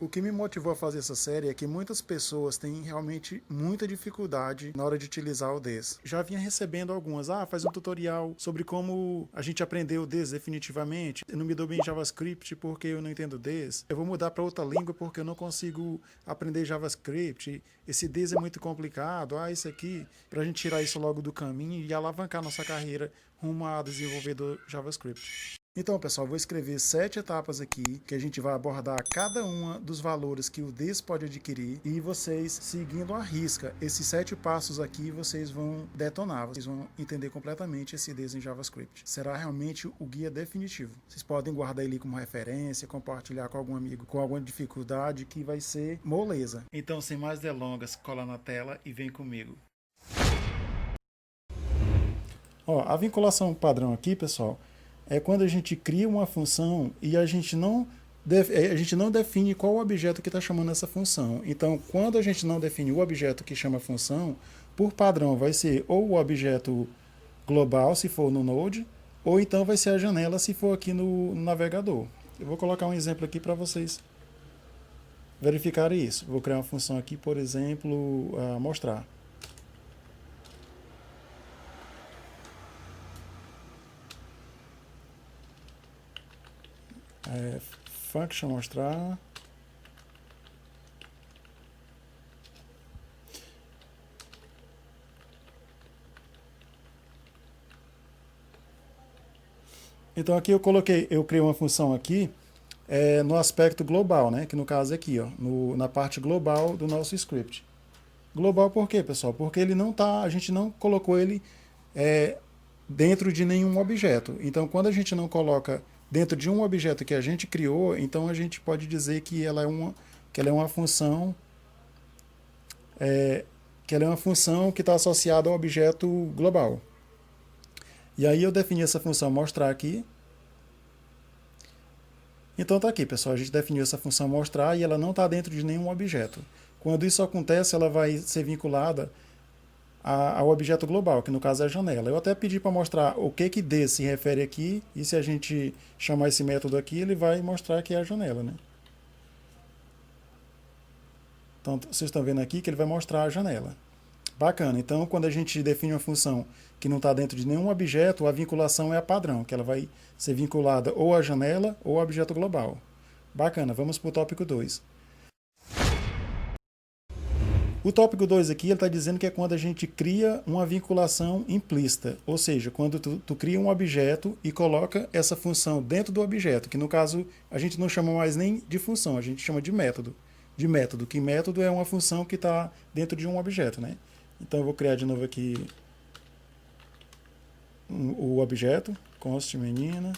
O que me motivou a fazer essa série é que muitas pessoas têm realmente muita dificuldade na hora de utilizar o DES. Já vinha recebendo algumas, faz um tutorial sobre como a gente aprendeu o DES definitivamente. Eu não me dou bem em JavaScript porque eu não entendo DES. Eu vou mudar para outra língua porque eu não consigo aprender JavaScript. Esse DES é muito complicado. Isso aqui, para a gente tirar isso logo do caminho e alavancar nossa carreira rumo a desenvolvedor JavaScript. Então, pessoal, vou escrever 7 etapas aqui, que a gente vai abordar cada uma dos valores que o DES pode adquirir, e vocês, seguindo à risca esses 7 passos aqui, vocês vão detonar, vocês vão entender completamente esse DES em JavaScript. Será realmente o guia definitivo. Vocês podem guardar ele como referência, compartilhar com algum amigo com alguma dificuldade, que vai ser moleza. Então, sem mais delongas, cola na tela e vem comigo. A vinculação padrão aqui, pessoal, é quando a gente cria uma função e a gente não define qual o objeto que está chamando essa função. Então, quando a gente não define o objeto que chama a função, por padrão vai ser ou o objeto global, se for no Node, ou então vai ser a janela, se for aqui no navegador. Eu vou colocar um exemplo aqui para vocês verificarem isso. Vou criar uma função aqui, por exemplo, mostrar. Function mostrar. Então aqui eu criei uma função aqui no aspecto global, né? Que no caso é aqui, na parte global do nosso script. Global por quê, pessoal? Porque ele não tá, a gente não colocou ele dentro de nenhum objeto. Então, quando a gente não coloca dentro de um objeto que a gente criou, então a gente pode dizer que ela é uma função que está associada ao objeto global. E aí eu defini essa função mostrar aqui. Então tá aqui, pessoal, a gente definiu essa função mostrar e ela não está dentro de nenhum objeto. Quando isso acontece, ela vai ser vinculada ao objeto global, que no caso é a janela. Eu até pedi para mostrar o que D se refere aqui, e se a gente chamar esse método aqui, ele vai mostrar que é a janela, né? Então, vocês estão vendo aqui que ele vai mostrar a janela. Bacana, então quando a gente define uma função que não está dentro de nenhum objeto, a vinculação é a padrão, que ela vai ser vinculada ou à janela ou ao objeto global. Bacana, vamos para o tópico 2. O tópico 2 aqui está dizendo que é quando a gente cria uma vinculação implícita, ou seja, quando tu cria um objeto e coloca essa função dentro do objeto, que no caso a gente não chama mais nem de função, a gente chama de método. Que método é uma função que está dentro de um objeto, né? Então eu vou criar de novo aqui o objeto, const menina.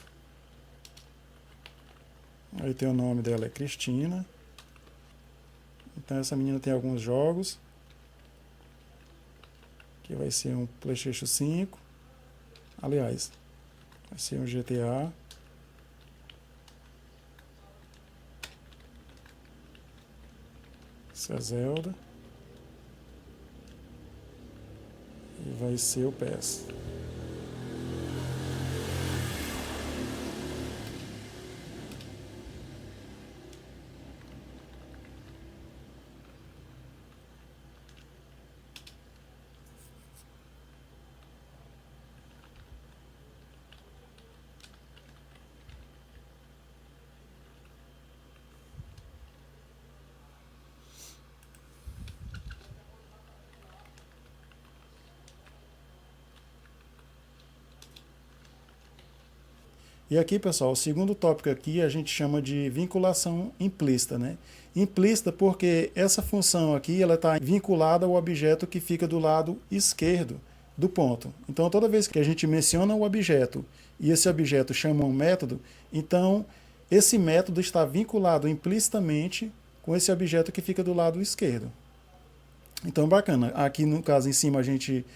Aí tem o nome dela, é Cristina. Então essa menina tem alguns jogos. Que vai ser um PlayStation 5. Aliás, vai ser um GTA. Essa é a Zelda. E vai ser o PES. E aqui, pessoal, o segundo tópico aqui a gente chama de vinculação implícita, né? Implícita porque essa função aqui ela está vinculada ao objeto que fica do lado esquerdo do ponto. Então, toda vez que a gente menciona o objeto e esse objeto chama um método, então esse método está vinculado implicitamente com esse objeto que fica do lado esquerdo. Então, bacana. Aqui, no caso, em cima, a gente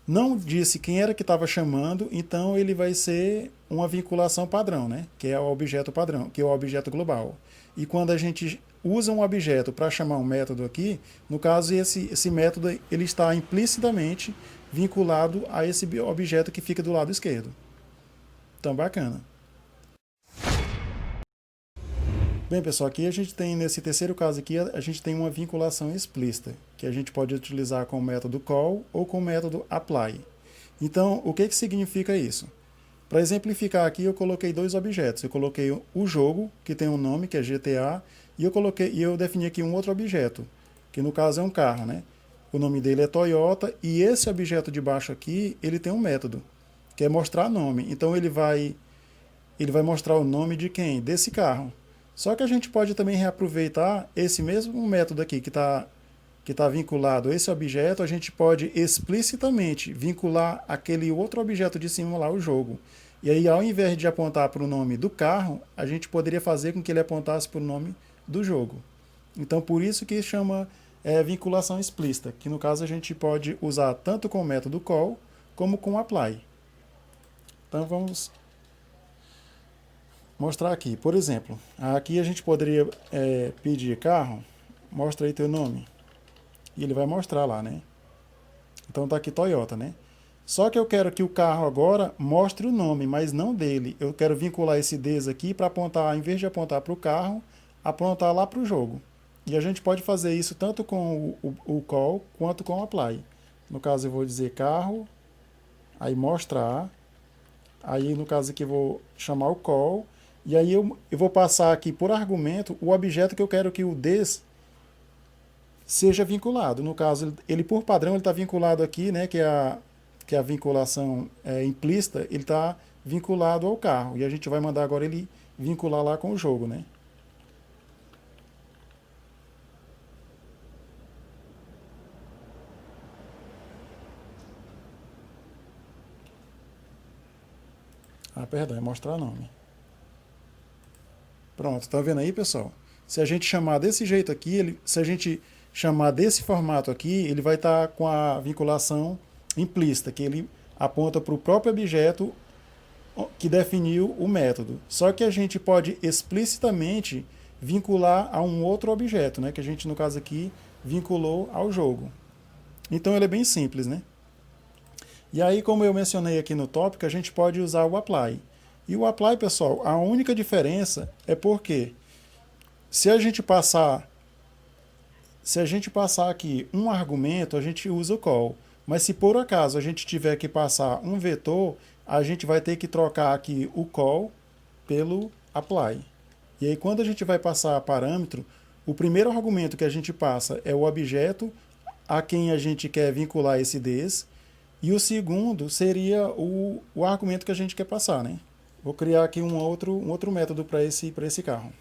não disse quem era que estava chamando, então ele vai ser uma vinculação padrão, né? Que é o objeto padrão, que é o objeto global. E quando a gente usa um objeto para chamar um método aqui, no caso esse método ele está implicitamente vinculado a esse objeto que fica do lado esquerdo. Então, bacana. Bem, pessoal, aqui a gente tem, nesse terceiro caso aqui, a gente tem uma vinculação explícita, que a gente pode utilizar com o método call ou com o método apply. Então, o que significa isso? Para exemplificar aqui, eu coloquei dois objetos. Eu coloquei o jogo, que tem um nome, que é GTA, e eu defini aqui um outro objeto, que no caso é um carro, né? O nome dele é Toyota, e esse objeto de baixo aqui, ele tem um método, que é mostrar nome. Então ele vai mostrar o nome de quem? Desse carro. Só que a gente pode também reaproveitar esse mesmo método aqui que tá vinculado a esse objeto, a gente pode explicitamente vincular aquele outro objeto de cima lá, o jogo. E aí, ao invés de apontar para o nome do carro, a gente poderia fazer com que ele apontasse para o nome do jogo. Então, por isso que chama vinculação explícita, que no caso a gente pode usar tanto com o método call, como com o apply. Então, vamos mostrar aqui. Por exemplo, aqui a gente poderia pedir carro, mostra aí teu nome. E ele vai mostrar lá, né? Então tá aqui Toyota, né? Só que eu quero que o carro agora mostre o nome, mas não dele. Eu quero vincular esse des aqui para apontar, em vez de apontar para o carro, apontar lá para o jogo. E a gente pode fazer isso tanto com o call quanto com o apply. No caso eu vou dizer carro, aí mostrar. Aí no caso aqui eu vou chamar o call. E aí eu vou passar aqui por argumento o objeto que eu quero que o des seja vinculado. No caso, ele por padrão ele está vinculado aqui, né, que é a vinculação implícita, ele está vinculado ao carro. E a gente vai mandar agora ele vincular lá com o jogo, né? Ah, perdão, é mostrar nome. Pronto, tá vendo aí, pessoal? Se a gente chamar desse jeito aqui, se a gente chamar desse formato aqui, ele vai estar com a vinculação implícita, que ele aponta para o próprio objeto que definiu o método. Só que a gente pode explicitamente vincular a um outro objeto, né? Que a gente, no caso aqui, vinculou ao jogo. Então ele é bem simples, né? E aí, como eu mencionei aqui no tópico, a gente pode usar o apply. E o apply, pessoal, a única diferença é porque se a gente passar aqui um argumento, a gente usa o call. Mas se por acaso a gente tiver que passar um vetor, a gente vai ter que trocar aqui o call pelo apply. E aí quando a gente vai passar parâmetro, o primeiro argumento que a gente passa é o objeto a quem a gente quer vincular esse des, e o segundo seria o argumento que a gente quer passar, né? Vou criar aqui um outro método para esse carro.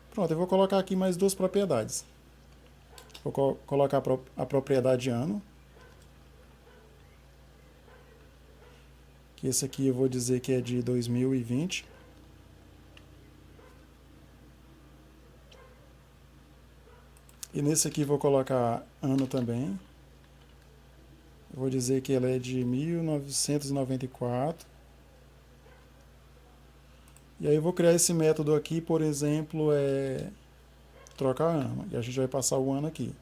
Pronto, eu vou colocar aqui mais duas propriedades. Vou colocar a propriedade ano. Que esse aqui eu vou dizer que é de 2020. E nesse aqui vou colocar ano também. Eu vou dizer que ela é de 1994. E aí eu vou criar esse método aqui, por exemplo, trocar ano. E a gente vai passar o ano aqui.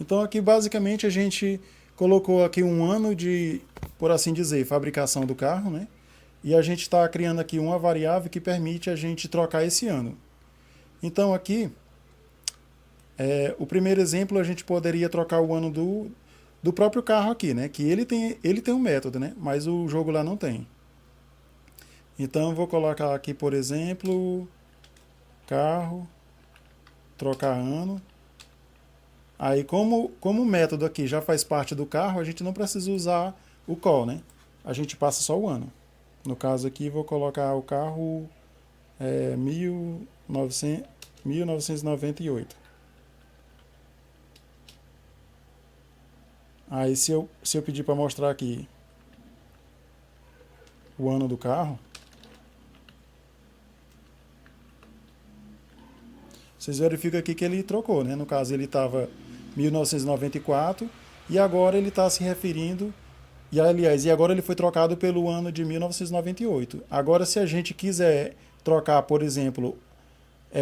Então aqui basicamente a gente colocou aqui um ano de, por assim dizer, fabricação do carro, né? E a gente está criando aqui uma variável que permite a gente trocar esse ano. Então aqui, o primeiro exemplo a gente poderia trocar o ano do próprio carro aqui, né? Que ele tem um método, né? Mas o jogo lá não tem. Então eu vou colocar aqui, por exemplo, carro, trocar ano. Aí como o método aqui já faz parte do carro, a gente não precisa usar o call, né? A gente passa só o ano. No caso aqui vou colocar o carro 1998. Aí se eu pedir para mostrar aqui o ano do carro, vocês verificam aqui que ele trocou, né? No caso ele estava 1994 e agora ele está se referindo, e agora ele foi trocado pelo ano de 1998. Agora se a gente quiser trocar, por exemplo,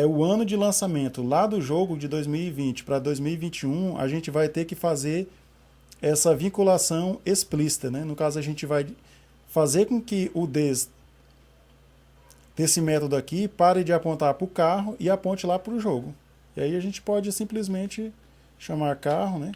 o ano de lançamento lá do jogo de 2020 para 2021, a gente vai ter que fazer essa vinculação explícita, né? No caso, a gente vai fazer com que o des desse método aqui pare de apontar para o carro e aponte lá para o jogo. E aí a gente pode simplesmente chamar carro, né?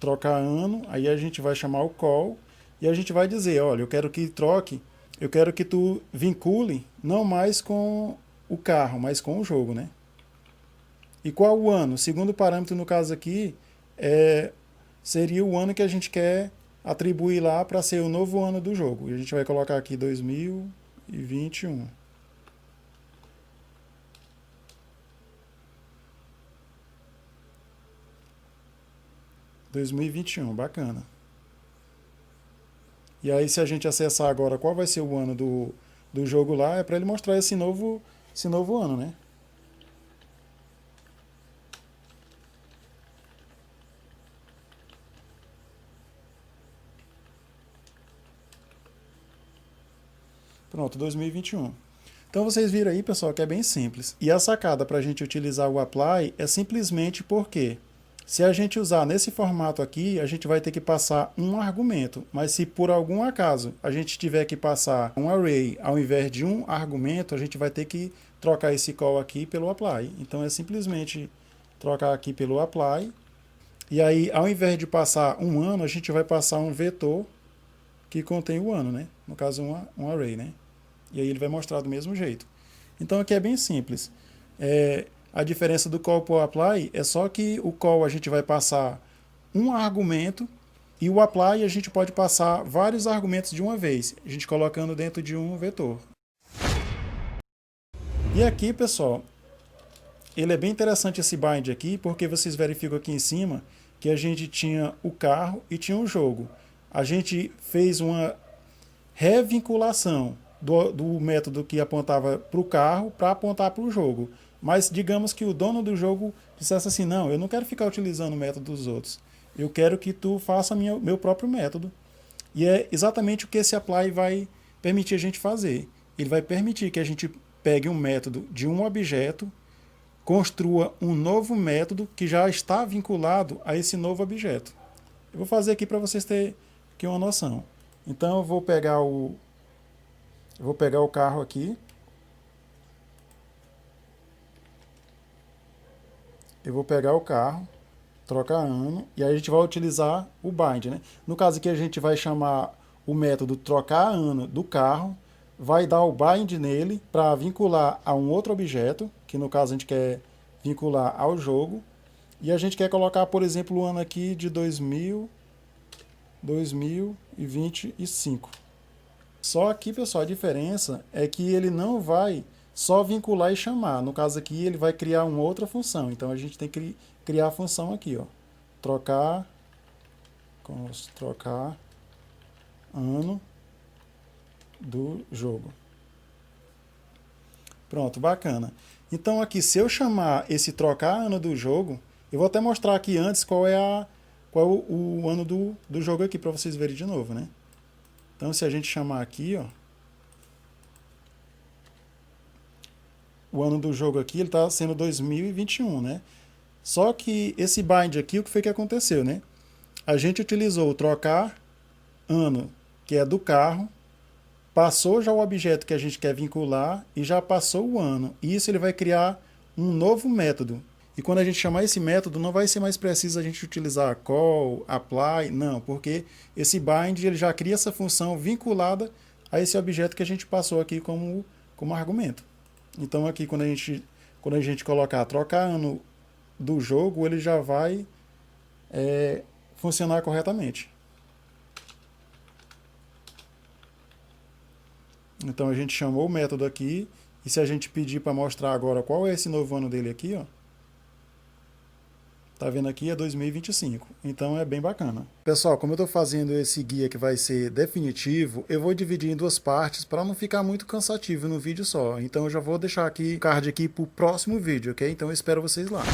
Trocar ano, aí a gente vai chamar o call e a gente vai dizer, olha, eu quero que troque, eu quero que tu vincule não mais com o carro, mas com o jogo, né? E qual o ano? O segundo parâmetro no caso aqui seria o ano que a gente quer atribuir lá para ser o novo ano do jogo. E a gente vai colocar aqui 2021. Bacana. E aí, se a gente acessar agora qual vai ser o ano do jogo lá, é para ele mostrar esse novo ano, né? Pronto, 2021. Então vocês viram aí, pessoal, que é bem simples. E a sacada para a gente utilizar o apply é simplesmente porque se a gente usar nesse formato aqui, a gente vai ter que passar um argumento. Mas se por algum acaso a gente tiver que passar um array ao invés de um argumento, a gente vai ter que trocar esse call aqui pelo apply. Então é simplesmente trocar aqui pelo apply. E aí, ao invés de passar um ano, a gente vai passar um vetor que contém o ano, né? No caso, um array, né? E aí ele vai mostrar do mesmo jeito. Então aqui é bem simples. A diferença do call para o apply é só que o call a gente vai passar um argumento e o apply a gente pode passar vários argumentos de uma vez, a gente colocando dentro de um vetor. E aqui, pessoal, ele é bem interessante esse bind aqui, porque vocês verificam aqui em cima que a gente tinha o carro e tinha o jogo. A gente fez uma revinculação do método que apontava para o carro para apontar para o jogo. Mas digamos que o dono do jogo dissesse assim, não, eu não quero ficar utilizando o método dos outros. Eu quero que tu faça meu próprio método. E é exatamente o que esse apply vai permitir a gente fazer. Ele vai permitir que a gente pegue um método de um objeto, construa um novo método que já está vinculado a esse novo objeto. Eu vou fazer aqui para vocês terem aqui uma noção. Então eu vou pegar o carro aqui. Eu vou pegar o carro, trocar ano, e aí a gente vai utilizar o bind, né? No caso aqui a gente vai chamar o método trocar ano do carro, vai dar o bind nele para vincular a um outro objeto, que no caso a gente quer vincular ao jogo, e a gente quer colocar, por exemplo, o ano aqui de 2025. Só aqui, pessoal, a diferença é que ele não vai só vincular e chamar. No caso aqui, ele vai criar uma outra função. Então, a gente tem que criar a função aqui, ó. Trocar ano do jogo. Pronto, bacana. Então, aqui, se eu chamar esse trocar ano do jogo, eu vou até mostrar aqui antes qual é o ano do jogo aqui, para vocês verem de novo, né? Então, se a gente chamar aqui, ó, o ano do jogo aqui, ele está sendo 2021, né? Só que esse bind aqui, o que foi que aconteceu, né? A gente utilizou o trocar ano, que é do carro, passou já o objeto que a gente quer vincular e já passou o ano. E isso ele vai criar um novo método. E quando a gente chamar esse método, não vai ser mais preciso a gente utilizar call, apply, não, porque esse bind ele já cria essa função vinculada a esse objeto que a gente passou aqui como argumento. Então aqui quando a gente colocar trocar ano do jogo, ele já vai funcionar corretamente. Então a gente chamou o método aqui, e se a gente pedir para mostrar agora qual é esse novo ano dele aqui, ó, tá vendo aqui, é 2025. Então é bem bacana. Pessoal, como eu estou fazendo esse guia que vai ser definitivo, eu vou dividir em duas partes para não ficar muito cansativo no vídeo só. Então eu já vou deixar aqui o card aqui para o próximo vídeo, ok? Então eu espero vocês lá.